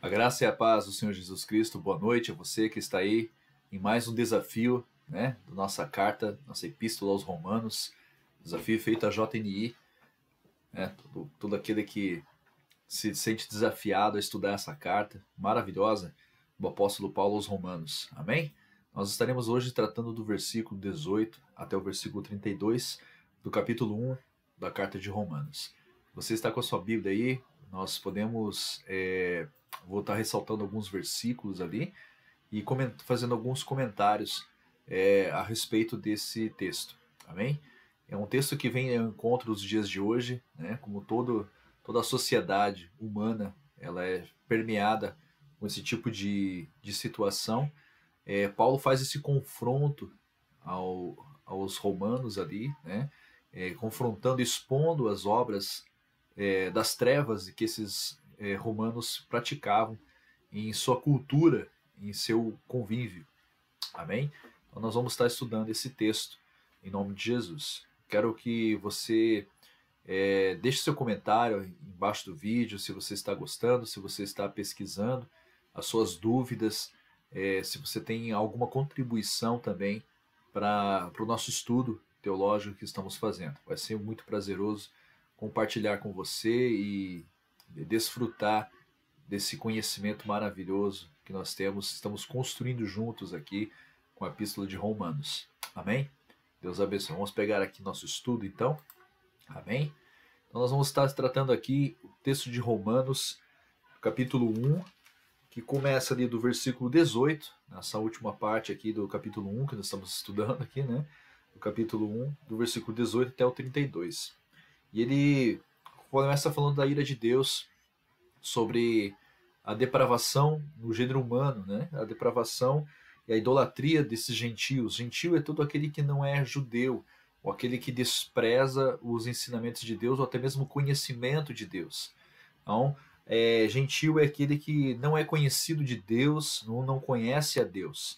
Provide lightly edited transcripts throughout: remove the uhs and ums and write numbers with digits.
A graça e a paz do Senhor Jesus Cristo, boa noite a você que está aí em mais um desafio, né, da nossa carta, nossa epístola aos Romanos, desafio feito à JNI, né, todo aquele que se sente desafiado a estudar essa carta maravilhosa do apóstolo Paulo aos Romanos, amém? Nós estaremos hoje tratando do versículo 18 até o versículo 32 do capítulo 1 da carta de Romanos. Você está com a sua Bíblia aí, nós podemos... vou estar ressaltando alguns versículos ali e fazendo alguns comentários a respeito desse texto, amém? É um texto que vem ao encontro dos dias de hoje, né? Como toda a sociedade humana, ela é permeada com esse tipo de situação. Paulo faz esse confronto aos romanos ali, né? Confrontando, expondo as obras das trevas que esses romanos praticavam em sua cultura, em seu convívio. Amém? Então nós vamos estar estudando esse texto em nome de Jesus. Quero que você deixe seu comentário embaixo do vídeo, se você está gostando, se você está pesquisando, as suas dúvidas, se você tem alguma contribuição também para o nosso estudo teológico que estamos fazendo. Vai ser muito prazeroso compartilhar com você e desfrutar desse conhecimento maravilhoso que nós temos, estamos construindo juntos aqui com a Epístola de Romanos. Amém? Deus abençoe. Vamos pegar aqui nosso estudo então. Amém? Então nós vamos estar tratando aqui o texto de Romanos, capítulo 1, que começa ali do versículo 18, nessa última parte aqui do capítulo 1, que nós estamos estudando aqui, né? Do capítulo 1, do versículo 18 até o 32. E ele começa falando da ira de Deus sobre a depravação no gênero humano, né? A depravação e a idolatria desses gentios. Gentio é todo aquele que não é judeu, ou aquele que despreza os ensinamentos de Deus, ou até mesmo o conhecimento de Deus. Então, gentio é aquele que não é conhecido de Deus, não conhece a Deus.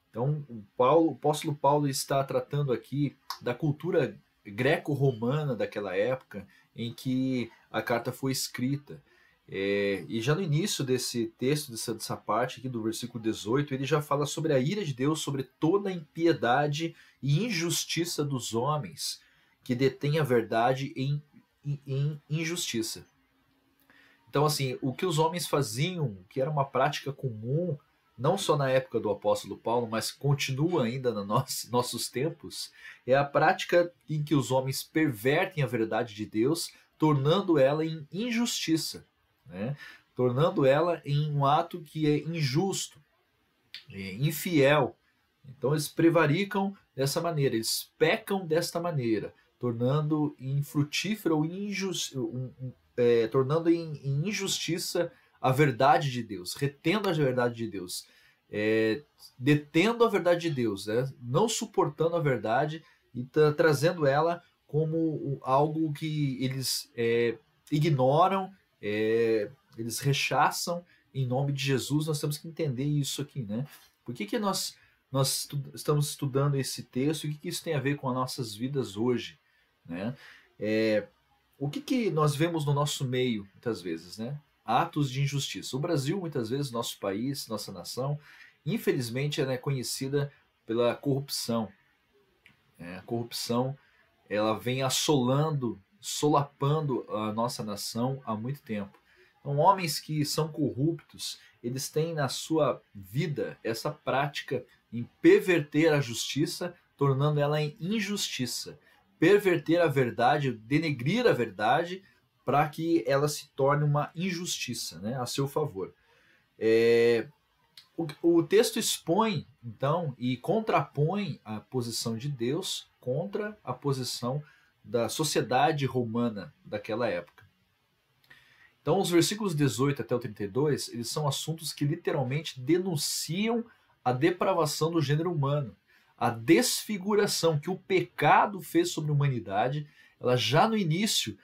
Então, o apóstolo Paulo está tratando aqui da cultura greco-romana daquela época em que a carta foi escrita. E já no início desse texto, dessa parte aqui do versículo 18, ele já fala sobre a ira de Deus, sobre toda a impiedade e injustiça dos homens que detêm a verdade em injustiça. Então, assim, o que os homens faziam, que era uma prática comum, não só na época do apóstolo Paulo, mas continua ainda nos nossos tempos, é a prática em que os homens pervertem a verdade de Deus, tornando ela em injustiça, né? Tornando ela em um ato que é injusto, infiel. Então eles prevaricam dessa maneira, eles pecam desta maneira, tornando infrutífero ou tornando em injustiça a verdade de Deus, retendo a verdade de Deus, detendo a verdade de Deus, né? Não suportando a verdade e trazendo ela como algo que eles ignoram, eles rechaçam. Em nome de Jesus, nós temos que entender isso aqui, né? Por que nós estamos estudando esse texto e o que isso tem a ver com as nossas vidas hoje, né? O que nós vemos no nosso meio, muitas vezes, né? Atos de injustiça. O Brasil, muitas vezes, nosso país, nossa nação, infelizmente, ela é conhecida pela corrupção. A corrupção, ela vem assolando, solapando a nossa nação há muito tempo. Então, homens que são corruptos, eles têm na sua vida essa prática em perverter a justiça, tornando ela em injustiça. Perverter a verdade, denegrir a verdade, para que ela se torne uma injustiça, né, a seu favor. O texto expõe, então, e contrapõe a posição de Deus contra a posição da sociedade romana daquela época. Então, os versículos 18 até o 32, eles são assuntos que literalmente denunciam a depravação do gênero humano, a desfiguração que o pecado fez sobre a humanidade. Ela já no início,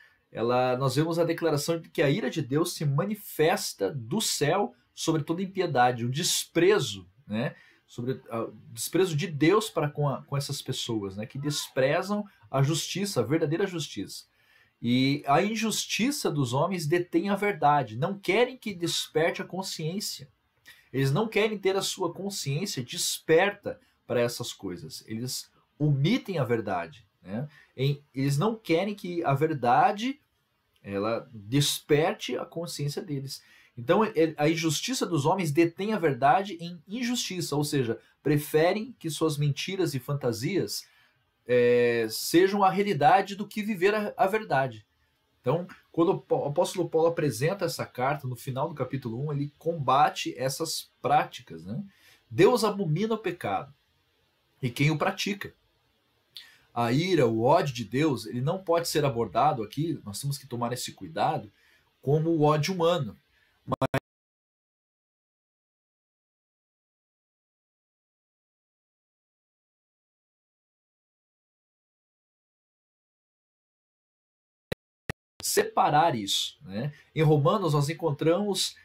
nós vemos a declaração de que a ira de Deus se manifesta do céu sobre toda impiedade, o desprezo, né? Sobre o desprezo de Deus para com essas pessoas, né? Que desprezam a justiça, a verdadeira justiça. E a injustiça dos homens detém a verdade. Não querem que desperte a consciência. Eles não querem ter a sua consciência desperta para essas coisas. Eles omitem a verdade, né? Eles não querem que a verdade ela desperte a consciência deles. Então, a injustiça dos homens detém a verdade em injustiça, ou seja, preferem que suas mentiras e fantasias sejam a realidade do que viver a verdade. Então, quando o apóstolo Paulo apresenta essa carta, no final do capítulo 1, ele combate essas práticas, né? Deus abomina o pecado e quem o pratica. A ira, o ódio de Deus, ele não pode ser abordado aqui, nós temos que tomar esse cuidado, como o ódio humano. Separar isso, né? Em Romanos nós encontramos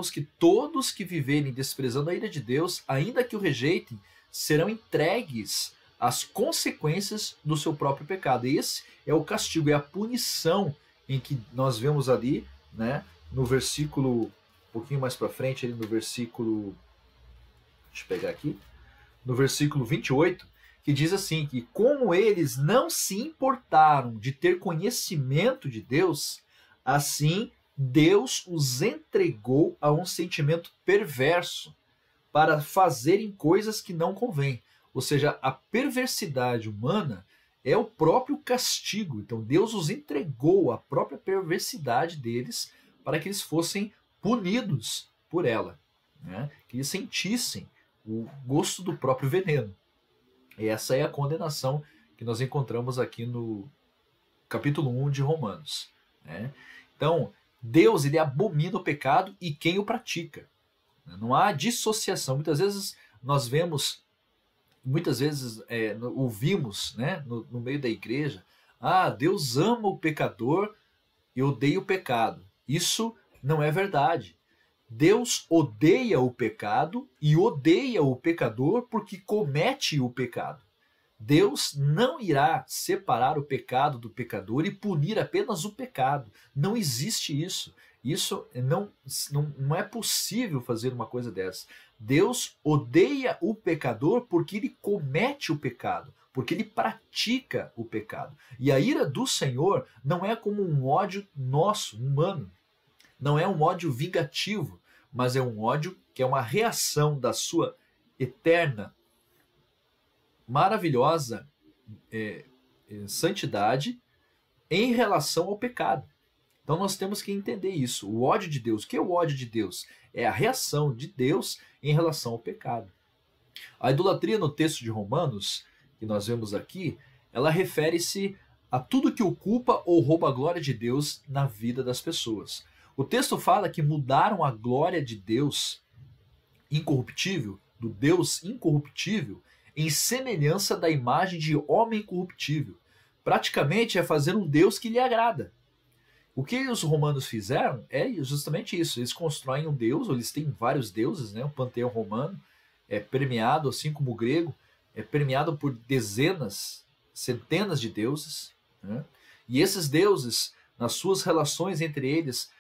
que todos que viverem desprezando a ira de Deus, ainda que o rejeitem, serão entregues às consequências do seu próprio pecado. E esse é o castigo, é a punição em que nós vemos ali, né, no versículo, um pouquinho mais para frente, ali no versículo, deixa eu pegar aqui, no versículo 28, que diz assim, que como eles não se importaram de ter conhecimento de Deus, assim Deus os entregou a um sentimento perverso para fazerem coisas que não convêm. Ou seja, a perversidade humana é o próprio castigo. Então Deus os entregou à própria perversidade deles para que eles fossem punidos por ela, né? Que eles sentissem o gosto do próprio veneno. E essa é a condenação que nós encontramos aqui no capítulo 1 de Romanos, né? Então, Deus ele abomina o pecado e quem o pratica. Não há dissociação. Muitas vezes nós vemos, ouvimos, né, no meio da igreja, Deus ama o pecador e odeia o pecado. Isso não é verdade. Deus odeia o pecado e odeia o pecador porque comete o pecado. Deus não irá separar o pecado do pecador e punir apenas o pecado. Não existe isso. Isso não é possível fazer uma coisa dessa. Deus odeia o pecador porque ele comete o pecado, porque ele pratica o pecado. E a ira do Senhor não é como um ódio nosso, humano. Não é um ódio vingativo, mas é um ódio que é uma reação da sua eterna, maravilhosa santidade em relação ao pecado. Então nós temos que entender isso. O ódio de Deus. O que é o ódio de Deus? É a reação de Deus em relação ao pecado. A idolatria no texto de Romanos, que nós vemos aqui, ela refere-se a tudo que ocupa ou rouba a glória de Deus na vida das pessoas. O texto fala que mudaram a glória de Deus incorruptível, do Deus incorruptível, em semelhança da imagem de homem corruptível. Praticamente é fazer um Deus que lhe agrada. O que os romanos fizeram é justamente isso. Eles constroem um deus, ou eles têm vários deuses, né? O panteão romano é permeado, assim como o grego, é permeado por dezenas, centenas de deuses, né? E esses deuses, nas suas relações entre eles,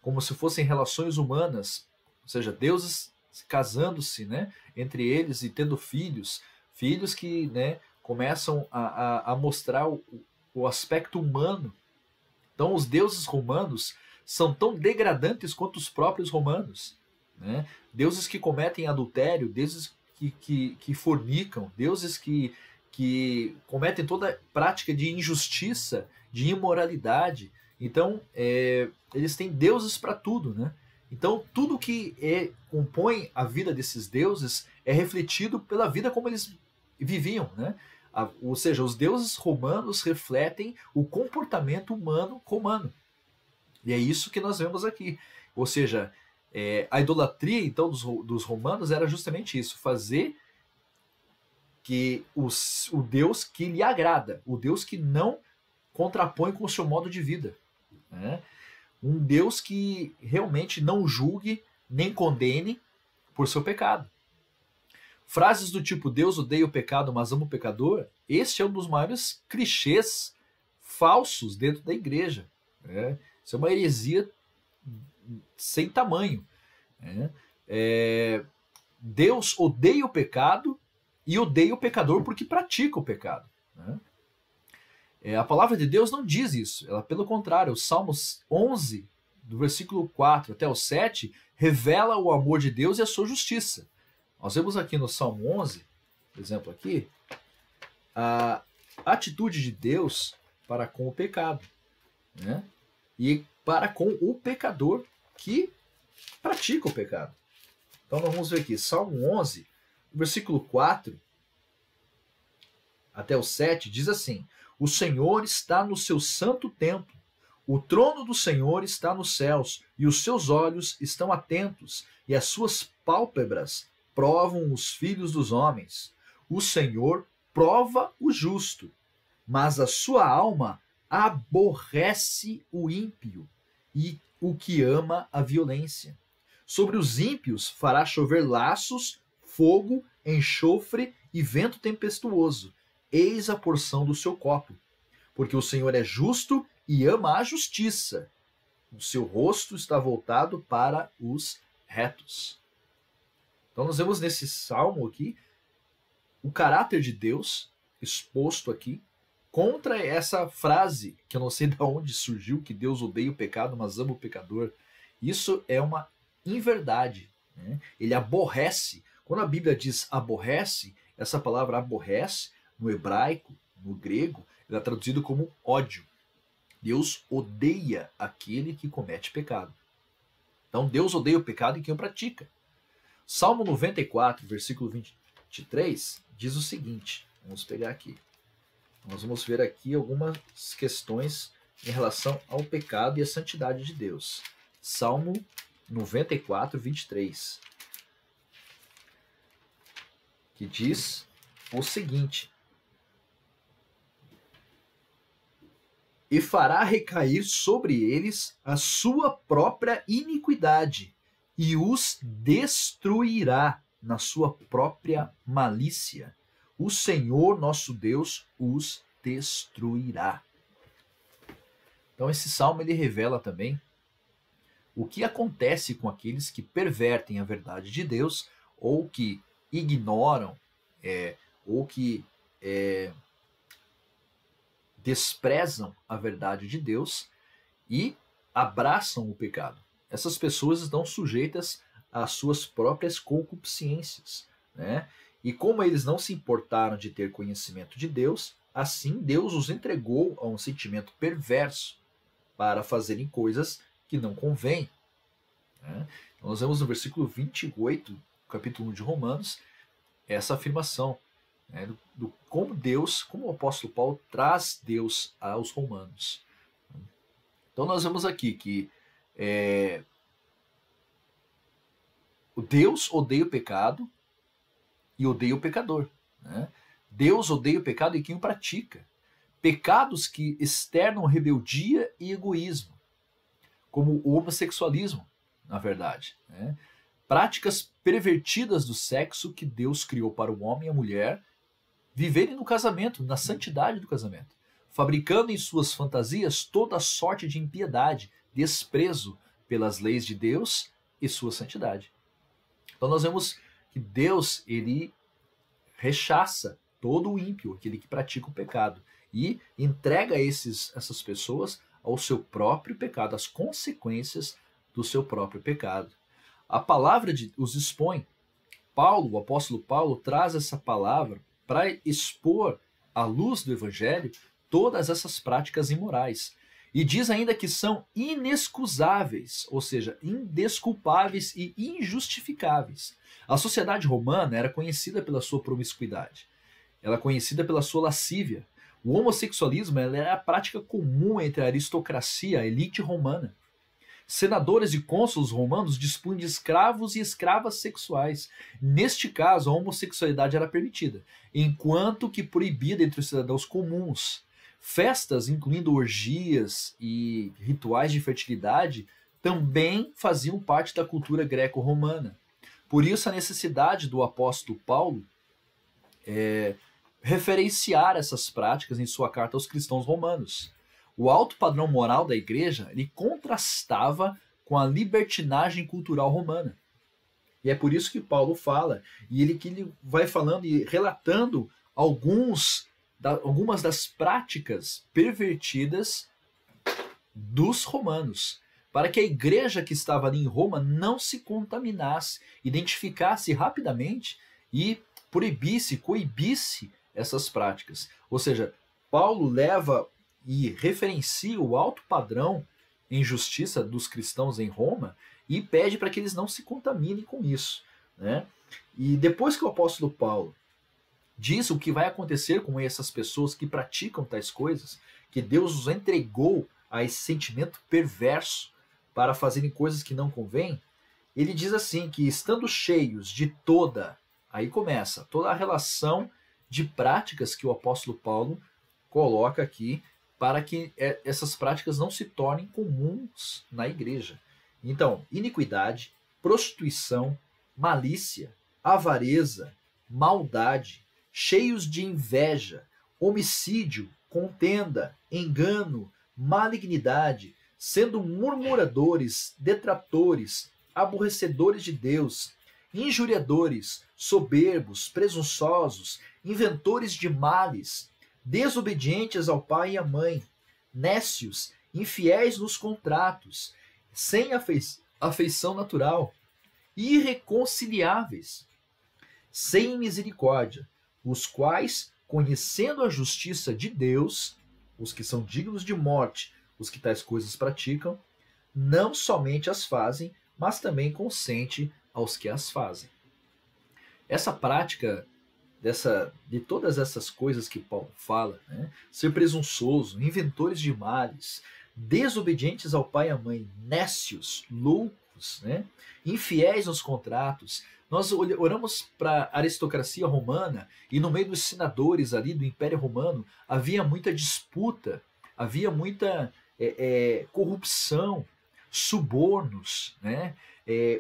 como se fossem relações humanas, ou seja, deuses casando-se, né, entre eles e tendo filhos que, né, começam a mostrar o aspecto humano. Então os deuses romanos são tão degradantes quanto os próprios romanos, né? Deuses que cometem adultério, deuses que fornicam, deuses que cometem toda prática de injustiça, de imoralidade. Então eles têm deuses para tudo, né? Então tudo que compõe a vida desses deuses é refletido pela vida como eles viviam, né? Ou seja, os deuses romanos refletem o comportamento humano romano. E é isso que nós vemos aqui. Ou seja, a idolatria então dos romanos era justamente isso, fazer que o Deus que lhe agrada, o Deus que não contrapõe com o seu modo de vida, né? Um Deus que realmente não julgue nem condene por seu pecado. Frases do tipo Deus odeia o pecado, mas ama o pecador, este é um dos maiores clichês falsos dentro da igreja. Né? Isso é uma heresia sem tamanho. Né? Deus odeia o pecado e odeia o pecador porque pratica o pecado. Né? A palavra de Deus não diz isso. Ela, pelo contrário, o Salmos 11, do versículo 4 até o 7, revela o amor de Deus e a sua justiça. Nós vemos aqui no Salmo 11, por exemplo, aqui, a atitude de Deus para com o pecado, né? E para com o pecador que pratica o pecado. Então nós vamos ver aqui, Salmo 11, versículo 4 até o 7, diz assim: O Senhor está no seu santo templo, o trono do Senhor está nos céus, e os seus olhos estão atentos, e as suas pálpebras provam os filhos dos homens. O Senhor prova o justo, mas a sua alma aborrece o ímpio e o que ama a violência. Sobre os ímpios fará chover laços, fogo, enxofre e vento tempestuoso. Eis a porção do seu copo. Porque o Senhor é justo e ama a justiça. O seu rosto está voltado para os retos. Então nós vemos nesse salmo aqui o caráter de Deus exposto aqui contra essa frase, que eu não sei de onde surgiu, que Deus odeia o pecado, mas ama o pecador. Isso é uma inverdade. Né? Ele aborrece. Quando a Bíblia diz aborrece, essa palavra aborrece, no hebraico, no grego, ela é traduzida como ódio. Deus odeia aquele que comete pecado. Então Deus odeia o pecado em quem o pratica. Salmo 94, versículo 23, diz o seguinte. Vamos pegar aqui. Nós vamos ver aqui algumas questões em relação ao pecado e à santidade de Deus. Salmo 94, 23. Que diz o seguinte: E fará recair sobre eles a sua própria iniquidade, e os destruirá na sua própria malícia. O Senhor nosso Deus os destruirá. Então esse salmo ele revela também o que acontece com aqueles que pervertem a verdade de Deus, ou que ignoram, ou que desprezam a verdade de Deus e abraçam o pecado. Essas pessoas estão sujeitas às suas próprias concupiscências, né? E como eles não se importaram de ter conhecimento de Deus, assim Deus os entregou a um sentimento perverso para fazerem coisas que não convêm. Né? Então nós vemos no versículo 28, capítulo 1 de Romanos, essa afirmação, né, do como Deus, como o apóstolo Paulo traz Deus aos romanos. Então nós vemos aqui que o Deus odeia o pecado e odeia o pecador. Né? Deus odeia o pecado em quem o pratica. Pecados que externam rebeldia e egoísmo, como o homossexualismo, na verdade. Né? Práticas pervertidas do sexo que Deus criou para o homem e a mulher viverem no casamento, na santidade do casamento, fabricando em suas fantasias toda sorte de impiedade, desprezo pelas leis de Deus e sua santidade. Então nós vemos que Deus, ele rechaça todo o ímpio, aquele que pratica o pecado, e entrega essas pessoas ao seu próprio pecado, às consequências do seu próprio pecado. A palavra os expõe. Paulo, o apóstolo Paulo, traz essa palavra para expor à luz do evangelho todas essas práticas imorais. E diz ainda que são inexcusáveis, ou seja, indesculpáveis e injustificáveis. A sociedade romana era conhecida pela sua promiscuidade. Ela é conhecida pela sua lascívia. O homossexualismo era a prática comum entre a aristocracia, a elite romana. Senadores e cônsules romanos dispunham de escravos e escravas sexuais. Neste caso, a homossexualidade era permitida, enquanto que proibida entre os cidadãos comuns. Festas, incluindo orgias e rituais de fertilidade, também faziam parte da cultura greco-romana. Por isso a necessidade do apóstolo Paulo referenciar essas práticas em sua carta aos cristãos romanos. O alto padrão moral da igreja ele contrastava com a libertinagem cultural romana. E é por isso que Paulo fala, e ele vai falando e relatando algumas das práticas pervertidas dos romanos, para que a igreja que estava ali em Roma não se contaminasse, identificasse rapidamente e coibisse essas práticas. Ou seja, Paulo leva e referencia o alto padrão em justiça dos cristãos em Roma e pede para que eles não se contaminem com isso, né? E depois que o apóstolo Paulo diz o que vai acontecer com essas pessoas que praticam tais coisas, que Deus os entregou a esse sentimento perverso para fazerem coisas que não convêm, ele diz assim, que estando cheios de aí começa toda a relação de práticas que o apóstolo Paulo coloca aqui para que essas práticas não se tornem comuns na igreja. Então, iniquidade, prostituição, malícia, avareza, maldade, cheios de inveja, homicídio, contenda, engano, malignidade, sendo murmuradores, detratores, aborrecedores de Deus, injuriadores, soberbos, presunçosos, inventores de males, desobedientes ao pai e à mãe, nécios, infiéis nos contratos, sem afeição natural, irreconciliáveis, sem misericórdia, os quais, conhecendo a justiça de Deus, os que são dignos de morte, os que tais coisas praticam, não somente as fazem, mas também consente aos que as fazem. Essa prática de todas essas coisas que Paulo fala, né? Ser presunçoso, inventores de males, desobedientes ao pai e à mãe, nécios, loucos, né? Infiéis nos contratos. Nós olhamos para a aristocracia romana e no meio dos senadores ali do Império Romano havia muita disputa, havia muita corrupção, subornos, né?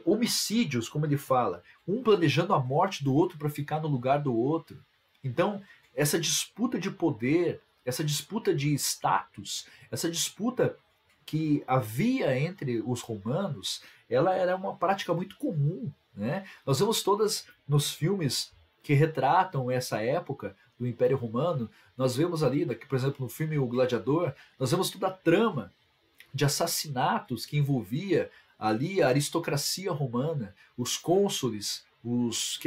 Homicídios, como ele fala, um planejando a morte do outro para ficar no lugar do outro. Então, essa disputa de poder, essa disputa de status, essa disputa que havia entre os romanos, ela era uma prática muito comum, né? Nós vemos todas nos filmes que retratam essa época do Império Romano, nós vemos ali, por exemplo, no filme O Gladiador, nós vemos toda a trama de assassinatos que envolvia ali a aristocracia romana, os cônsules, os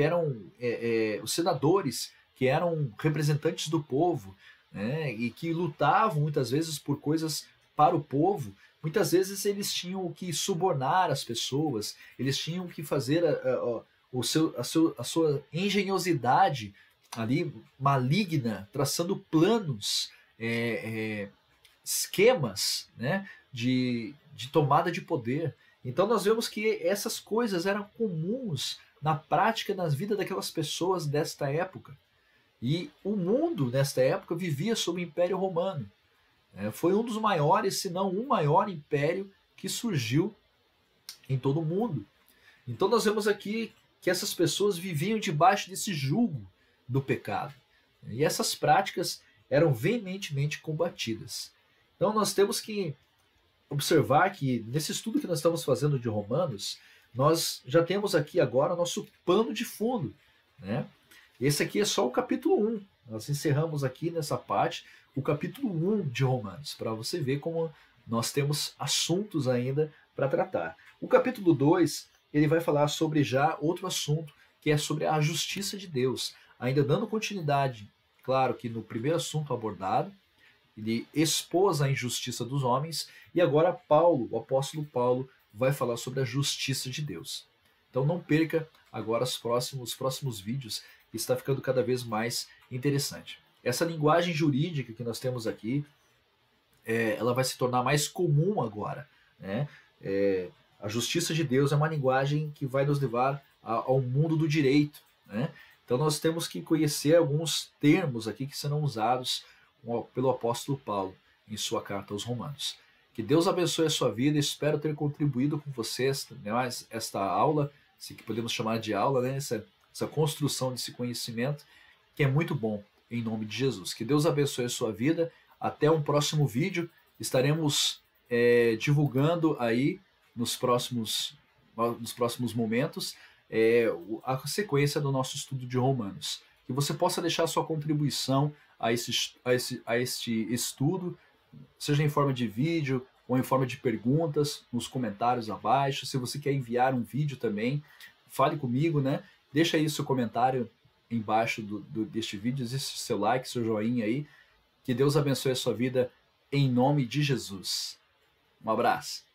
senadores, que eram representantes do povo, né, e que lutavam muitas vezes por coisas para o povo. Muitas vezes eles tinham que subornar as pessoas, eles tinham que fazer a sua engenhosidade ali maligna, traçando planos, esquemas, né, de tomada de poder. Então nós vemos que essas coisas eram comuns na prática, nas vidas daquelas pessoas desta época. E o mundo, nesta época, vivia sob o Império Romano. Foi um dos maiores, se não o maior império que surgiu em todo o mundo. Então nós vemos aqui que essas pessoas viviam debaixo desse jugo do pecado. E essas práticas eram veementemente combatidas. Então nós temos que observar que nesse estudo que nós estamos fazendo de Romanos, nós já temos aqui agora o nosso pano de fundo, né? Esse aqui é só o capítulo 1. Nós encerramos aqui nessa parte o capítulo 1 de Romanos, para você ver como nós temos assuntos ainda para tratar. O capítulo 2, ele vai falar sobre já outro assunto, que é sobre a justiça de Deus. Ainda dando continuidade, claro que no primeiro assunto abordado, ele expôs a injustiça dos homens, e agora o apóstolo Paulo, vai falar sobre a justiça de Deus. Então não perca agora os próximos vídeos, que está ficando cada vez mais interessante. Essa linguagem jurídica que nós temos aqui, ela vai se tornar mais comum agora, né? A justiça de Deus é uma linguagem que vai nos levar ao mundo do direito, né? Então nós temos que conhecer alguns termos aqui que serão usados pelo apóstolo Paulo em sua carta aos Romanos. Que Deus abençoe a sua vida, espero ter contribuído com vocês esta aula isso que podemos chamar de aula, né? Essa construção desse conhecimento, que é muito bom, em nome de Jesus. Que Deus abençoe a sua vida. Até um próximo vídeo. Estaremos divulgando aí nos próximos momentos a sequência do nosso estudo de Romanos. Que você possa deixar a sua contribuição a este estudo, seja em forma de vídeo ou em forma de perguntas, nos comentários abaixo. Se você quer enviar um vídeo também, fale comigo, né? Deixa aí o seu comentário embaixo deste vídeo, deixe seu like, seu joinha aí. Que Deus abençoe a sua vida em nome de Jesus. Um abraço.